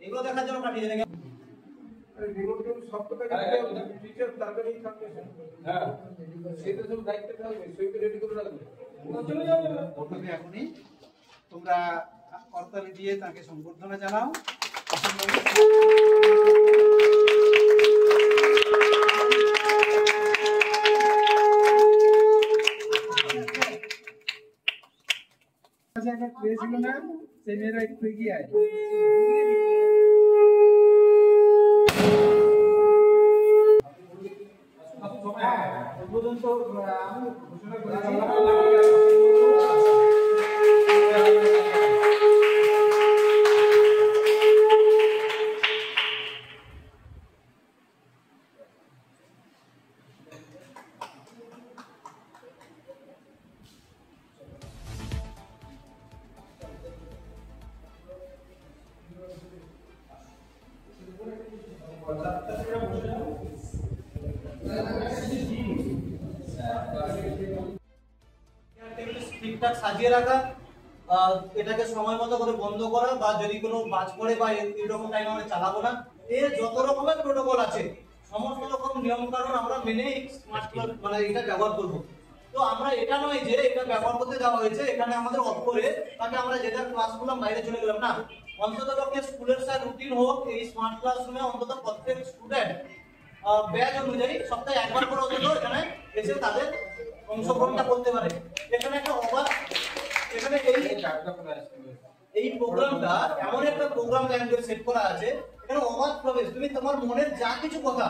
এগুলো দেখার জন্য পাঠিয়ে দেন। এখনই তোমরা করতালি দিয়ে তাকে সম্বর্ধনা জানাও। ছিল না সেই মেয়েরা একটু এগিয়ে আয়। উদ্বোধন তো আমি ঘোষণা করেছি। ঠিকঠাক সাজিয়ে রাখা, এটাকে সময় মতো করে বন্ধ করা, বা যদি কোনো বাজ পড়ে বা এরকম টাইম আমরা চালাবো না। এর যত রকমের প্রোটোকল আছে সমস্ত রকম নিয়ম কানুন আমরা মেনে স্মার্ট ক্লাস মানে এটা ব্যবহার করব। তো আমরা এটা নয় যে এটা ব্যবহার করতে যাওয়া হয়েছে এখানে আমাদের অফ করে তাকে আমরা যেটা ক্লাস করলাম বাইরে চলে গেলাম না। অন্তত পক্ষে স্কুলের স্যার রুটিন হোক এই স্মার্ট ক্লাসরুমে অন্তত প্রত্যেক স্টুডেন্ট ব্যাচ অনুযায়ী সপ্তাহে একবার করে অন্তত এখানে এসে তাদের অংশগ্রহণটা করতে পারে। এখানে একটা অবাক এখানে এই প্রোগ্রামটা এমন একটা প্রোগ্রাম ল্যাঙ্গুয়েজ সেট করা আছে এখানে অবাক প্রবেশ। তুমি তোমার মনের যা কিছু কথা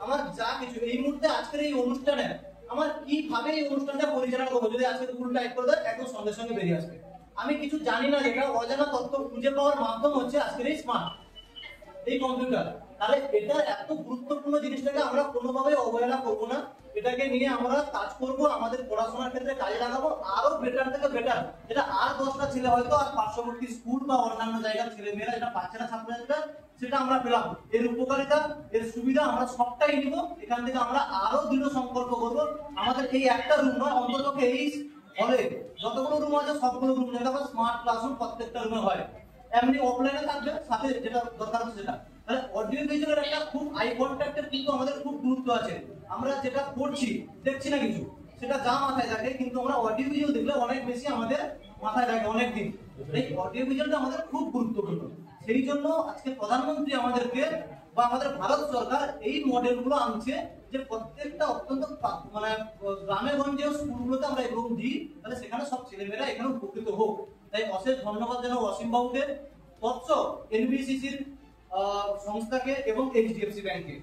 আমার যা কিছু এই মুহূর্তে আজকের এই অনুষ্ঠানে আমার কিভাবে এই অনুষ্ঠানটা পরিচালনা করবো যদি আজকে ফুল টাইপ করে দেয় একদম সঙ্গে সঙ্গে বেরিয়ে আসবে। আমি কিছু জানি না, যেটা অজানা তথ্য খুঁজে পাওয়ার মাধ্যম হচ্ছে আজকের এই স্মার্ট এই কম্পিউটার। তাহলে এটা এত গুরুত্বপূর্ণ জিনিসটাকে আমরা কোনোভাবে অবহেলা করবো না। এটাকে নিয়ে আমরা কাজ করব, আমাদের পড়াশোনার ক্ষেত্রে কাজে লাগাবো আরো বেটার থেকে বেটার। যেটা আর 10টা ছেলে হয়তো আর পার্শ্ববর্তী স্কুল বা অন্যান্য জায়গার ছেলে মেয়েরা যেটা পাচ্ছে না ছাত্রছাত্রীরা সেটা আমরা পেলাম। এর উপকারিতা এর সুবিধা আমরা সবটাই নিব। এখান থেকে আমরা আরো দৃঢ় সম্পর্ক করবো। আমাদের এই একটা রুম নয়, অন্তত এই হলে যতগুলো রুম আছে সবগুলো রুম যেটা স্মার্ট ক্লাসরুম প্রত্যেকটা রুমে হয়। এমনি অফলাইনে থাকবে সাথে যেটা দরকার আছে সেটা। তাহলে অডিও ভিজুয়ালের একটা খুব আই কন্ট্যাক্টের কিন্তু আমাদের খুব গুরুত্ব আছে। আমরা যেটা করছি দেখছি না কিছু সেটা যা মাথায় থাকে, কিন্তু আমরা অডিও ভিজুয়াল দেখলে অনেক বেশি আমাদের মাথায় থাকে অনেক দিন। এই অডিও ভিজুয়ালটা আমাদের খুব গুরুত্বপূর্ণ। সেই জন্য আজকে প্রধানমন্ত্রী আমাদেরকে বা আমাদের ভারত সরকার এই মডেলগুলো আনছে যে প্রত্যেকটা অত্যন্ত মানে গ্রামে গঞ্জে স্কুলগুলোতে আমরা এরকম দিই, তাহলে সেখানে সব ছেলেমেয়েরা এখানে উপকৃত হোক। তাই অশেষ ধন্যবাদ জানাবো অসীম বাবুকে, তৎস এনবিসিসির সংস্থাকে এবং এইচডিএফসি ব্যাংকে।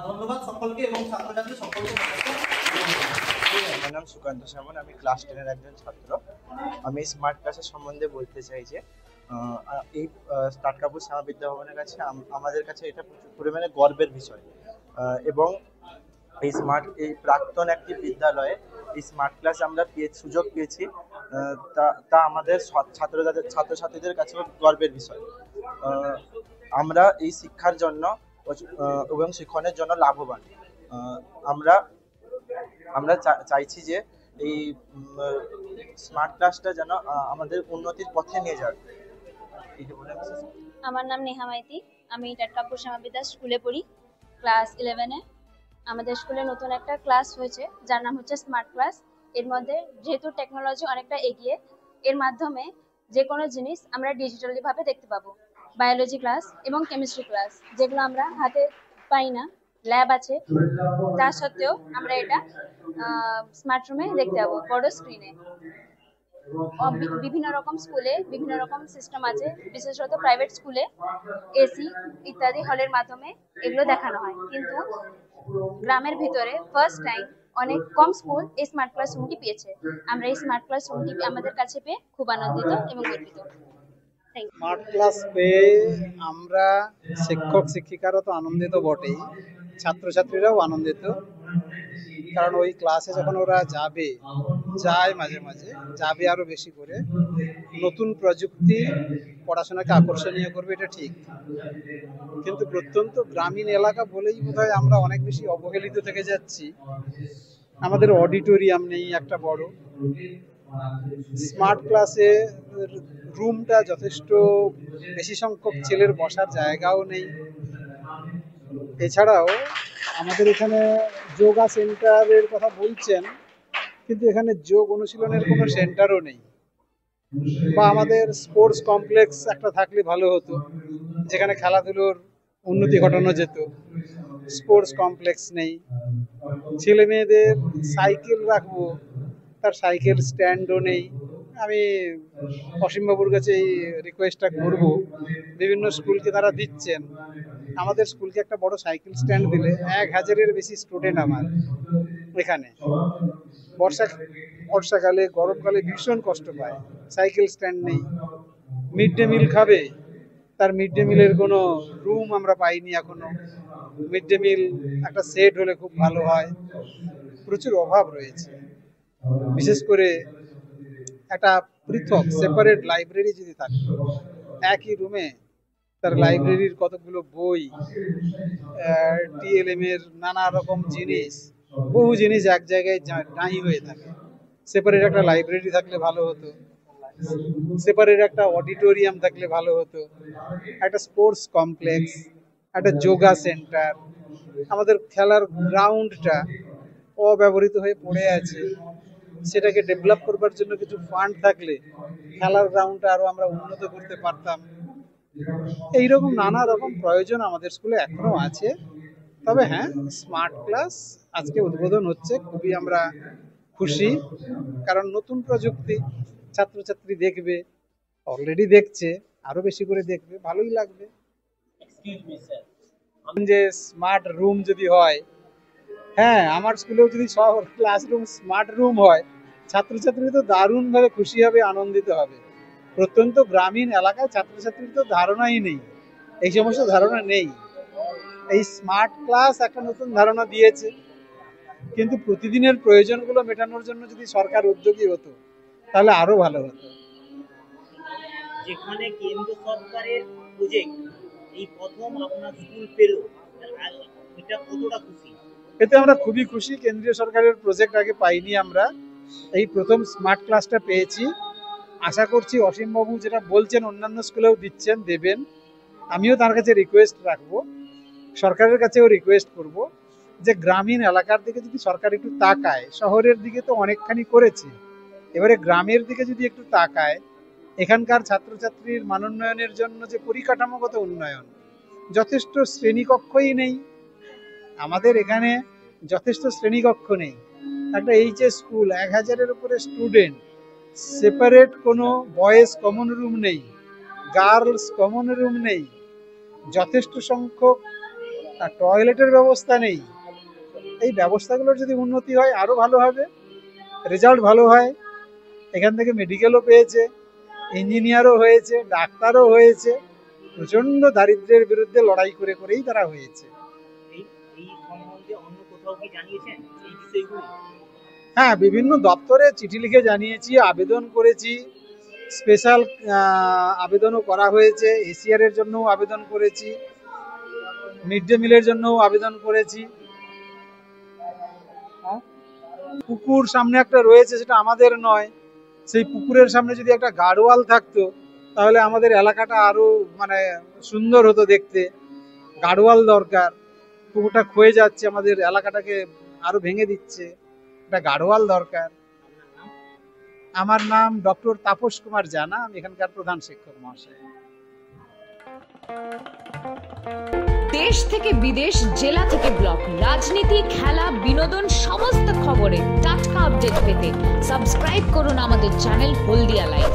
ধন্যবাদ সকলকে এবং ছাত্রছাত্রী সকলকে। আমার নাম সুকান্ত সামন, আমি ক্লাস 10-এর একজন ছাত্র। আমি স্মার্ট ক্লাসের সম্বন্ধে বলতে চাই যে এই স্টার্ট কাপুর শ্যামা বিদ্যা ভবনের কাছে আমাদের কাছে এটা প্রচুর পরিমাণে গর্বের বিষয়। এবং এই প্রাক্তন একটি বিদ্যালয়ে এই স্মার্ট ক্লাস আমরা সুযোগ পেয়েছি, তা আমাদের ছাত্রছাত্রীদের কাছে গর্বের বিষয়। আমরা এই শিক্ষার জন্য এবং শিক্ষণের জন্য লাভবান। আমরা চাইছি যে এই স্মার্ট ক্লাসটা যেন আমাদের উন্নতির পথে নিয়ে যায়। আমার নাম নেহা মাইতি, আমি টাটকাপুর শ্যামা বিদ্যা স্কুলে পড়ি, ক্লাস 11-এ। আমাদের স্কুলে নতুন একটা ক্লাস হয়েছে যার নাম হচ্ছে স্মার্ট ক্লাস। এর মধ্যে যেহেতু টেকনোলজি অনেকটা এগিয়ে, এর মাধ্যমে যে কোনো জিনিস আমরা ডিজিটালি ভাবে দেখতে পাবো। বায়োলজি ক্লাস এবং কেমিস্ট্রি ক্লাস যেগুলো আমরা হাতে পাই না, ল্যাব আছে, তা সত্ত্বেও আমরা এটা স্মার্ট রুমে দেখতে পাবো বড় স্ক্রিনে। বিভিন্ন রকম স্কুলে বিভিন্ন রকম সিস্টেম আছে, বিশেষত প্রাইভেট স্কুলে এসি ইত্যাদি হলের মাধ্যমে এগুলো দেখানো হয়, কিন্তু গ্রামের ভিতরে ফার্স্ট টাইম অনেক কম স্কুল এই স্মার্ট ক্লাস রুমটি পেয়েছে। আমরা এই স্মার্ট ক্লাস রুমটি আমাদের কাছে পেয়ে খুব আনন্দিত এবং গর্বিত। স্মার্ট ক্লাস পেয়ে আমরা শিক্ষক শিক্ষিকারা তো আনন্দিত বটেই, ছাত্রছাত্রীরাও আনন্দিত। কারণ ওই ক্লাসে যখন ওরা যায় মাঝে মাঝে যাবে আরো বেশি করে, নতুন প্রযুক্তি পড়াশোনাকে আকর্ষণীয় করবে, এটা ঠিক। কিন্তু প্রত্যন্ত গ্রামীণ এলাকা বলেই বোধহয় আমরা অনেক বেশি অবহেলিত থেকে যাচ্ছি। আমাদের অডিটোরিয়াম নেই একটা বড়, স্মার্ট ক্লাসে রুমটা যথেষ্ট বেশি সংখ্যক ছেলের বসার জায়গাও নেই। এছাড়াও আমাদের এখানে যোগা সেন্টারের কথা বলছেন, কিন্তু এখানে যোগ অনুশীলনের কোনো সেন্টারও নেই। বা আমাদের স্পোর্টস কমপ্লেক্স একটা থাকলে ভালো হতো, যেখানে খেলাধুলোর উন্নতি ঘটানো যেত। স্পোর্টস কমপ্লেক্স নেই। ছেলে মেয়েদের সাইকেল রাখবো, তার সাইকেল স্ট্যান্ডও নেই। আমি অসীমবাবুর কাছে এই রিকোয়েস্টটা করব, বিভিন্ন স্কুলকে তারা দিচ্ছেন, আমাদের স্কুলকে একটা বড় সাইকেল স্ট্যান্ড দিলে 1000-এর বেশি স্টুডেন্ট আমার এখানে বর্ষাকালে গরমকালে ভীষণ কষ্ট পায়, সাইকেল স্ট্যান্ড নেই। মিড ডে মিল খাবে, তার মিড ডে মিলের কোনো রুম আমরা পাইনি এখনো। মিড ডে মিল একটা সেট হলে খুব ভালো হয়, প্রচুর অভাব রয়েছে। বিশেষ করে একটা পৃথক সেপারেট লাইব্রেরি যদি থাকে, একই রুমে তার লাইব্রেরির কতগুলো বই, টিএলএম এর নানা রকম জিনিস, বহু জিনিস এক জায়গায় নাই হয়ে থাকে। সেপারেট একটা লাইব্রেরি থাকলে ভালো হতো, সেপারেট একটা অডিটোরিয়াম থাকলে ভালো হতো, একটা স্পোর্টস কমপ্লেক্স, একটা যোগা সেন্টার। আমাদের খেলার গ্রাউন্ডটা অব্যবহৃত হয়ে পড়ে আছে, সেটাকে ডেভেলপ করবার জন্য কিছু ফান্ড থাকলে খেলার গ্রাউন্ডটা আরো আমরা উন্নত করতে পারতাম। এইরকম নানা রকম প্রয়োজন আমাদের স্কুলে এখনো আছে। তবে হ্যাঁ, স্মার্ট ক্লাস আজকে উদ্বোধন হচ্ছে, খুবই আমরা খুশি, কারণ নতুন প্রযুক্তি ছাত্রছাত্রী দেখবে, অলরেডি দেখছে, আরো বেশি করে দেখবে, ভালোই লাগবে। যে স্মার্ট রুম যদি হয়, হ্যাঁ আমার স্কুলেও যদি সব ক্লাসরুম স্মার্ট রুম হয়, ছাত্রছাত্রী তো দারুণভাবে খুশি হবে, আনন্দিত হবে। প্রত্যন্ত গ্রামীণ এলাকায় ছাত্রছাত্রীর তো ধারণাই নেই, এই সমস্ত ধারণা নেই। এই স্মার্ট ক্লাস একটা নতুন ধারণা দিয়েছে, কিন্তু প্রতিদিনের প্রয়োজনগুলো মেটানোর জন্য যদি সরকার উদ্যোগী হতো তাহলে আরো ভালো হতো। যেখানে কেন্দ্র সরকারের প্রজেক্ট এই প্রথম আপনার স্কুল পেল, এটা কতটা খুশি? এতে আমরা খুবই খুশি। কেন্দ্রীয় সরকারের প্রজেক্ট আগে পাইনি, আমরা এই প্রথম স্মার্ট ক্লাসটা পেয়েছি। আশা করছি অসীমবাবু যেটা বলছেন অন্যান্য স্কুলেও দিচ্ছেন, দেবেন। আমিও তার কাছে রিকোয়েস্ট রাখবো, সরকারের কাছেও রিকোয়েস্ট করব, যে গ্রামীণ এলাকার দিকে যদি সরকার একটু তাকায়, শহরের দিকে তো অনেকখানি করেছে, এবারে গ্রামের দিকে যদি একটু তাকায়, এখানকার ছাত্রছাত্রীর মানোন্নয়নের জন্য যে পরিকাঠামোগত উন্নয়ন, যথেষ্ট শ্রেণীকক্ষই নেই আমাদের এখানে, যথেষ্ট শ্রেণীকক্ষ নেই। একটা এইচএস স্কুল, 1000-এর উপরে স্টুডেন্ট, সেপারেট কোনো বয়েজ কমন রুম নেই, গার্লস কমন রুম নেই, যথেষ্ট সংখ্যক টয়লেটের ব্যবস্থা নেই। এই ব্যবস্থাগুলোর যদি উন্নতি হয় আরো ভালো হবে, রেজাল্ট ভালো হয়। এখান থেকে মেডিকেলও পেয়েছে, ইঞ্জিনিয়ারও হয়েছে, ডাক্তারও হয়েছে, প্রচন্ড দারিদ্র্যের বিরুদ্ধে লড়াই করে করেই তারা হয়েছে। এই সম্বন্ধে অন্য কোথাও কি জানিয়েছেন এই বিষয়গুলো? হ্যাঁ, বিভিন্ন দপ্তরে চিঠি লিখে জানিয়েছি, আবেদন করেছি, স্পেশাল আবেদনও করা হয়েছে, এসিআর এর জন্যও আবেদন করেছি, মিড ডে মিলের জন্যও আবেদন করেছি। পুকুর সামনে একটা রয়েছে, সেটা আমাদের নয়, সেই পুকুরের সামনে যদি একটা গার্ডওয়াল থাকতো তাহলে আমাদের এলাকাটা আরো মানে সুন্দর হতো দেখতে। গার্ডওয়াল দরকার, পুকুরটা ক্ষয়ে যাচ্ছে, আমাদের এলাকাটাকে আরো ভেঙে দিচ্ছে, একটা গার্ডওয়াল দরকার। আমার নাম ডক্টর তাপস কুমার জানা, আমি এখানকার প্রধান শিক্ষক মহাশয়। দেশ থেকে বিদেশ, জেলা থেকে ব্লক, রাজনীতি, খেলা, বিনোদন, সমস্ত খবরের টাটকা আপডেট পেতে সাবস্ক্রাইব করুন আমাদের চ্যানেল হলদিয়া লাইভ।